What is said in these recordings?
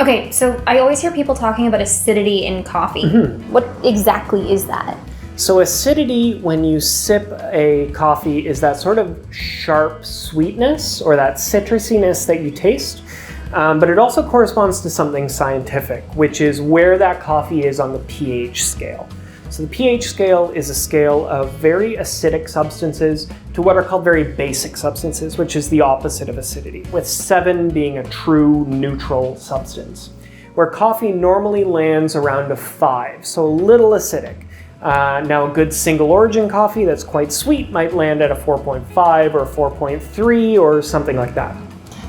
Okay, so I always hear people talking about acidity in coffee. What exactly is that? So acidity, when you sip a coffee, is that sort of sharp sweetness or that citrusiness that you taste. But it also corresponds to something scientific, which is where that coffee is on the pH scale. So the pH scale is a scale of very acidic substances to what are called very basic substances, which is the opposite of acidity, with 7 being a true neutral substance, where coffee normally lands around a 5, so a little acidic. Now a good single origin coffee that's quite sweet might land at a 4.5 or 4.3 or something like that.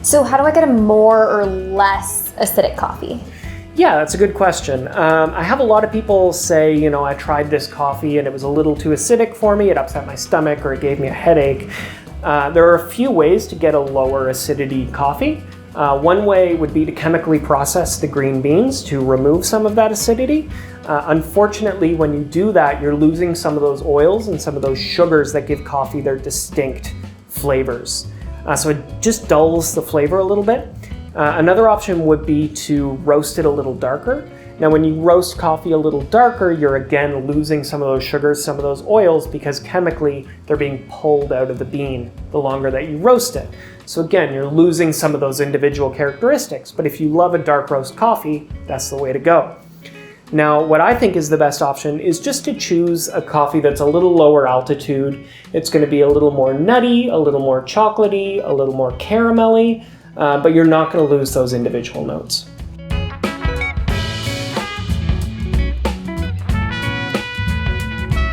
So how do I get a more or less acidic coffee? Yeah, that's a good question. I have a lot of people say, you know, I tried this coffee and it was a little too acidic for me, it upset my stomach or it gave me a headache. There are a few ways to get a lower acidity coffee. One way would be to chemically process the green beans to remove some of that acidity. Unfortunately, when you do that, you're losing some of those oils and some of those sugars that give coffee their distinct flavors. So it just dulls the flavor a little bit. Another option would be to roast it a little darker. Now, when you roast coffee a little darker, you're again losing some of those sugars, some of those oils, because chemically they're being pulled out of the bean the longer that you roast it. So again, you're losing some of those individual characteristics. But if you love a dark roast coffee, that's the way to go. Now, what I think is the best option is just to choose a coffee that's a little lower altitude. It's going to be a little more nutty, a little more chocolatey, a little more caramelly, but you're not going to lose those individual notes.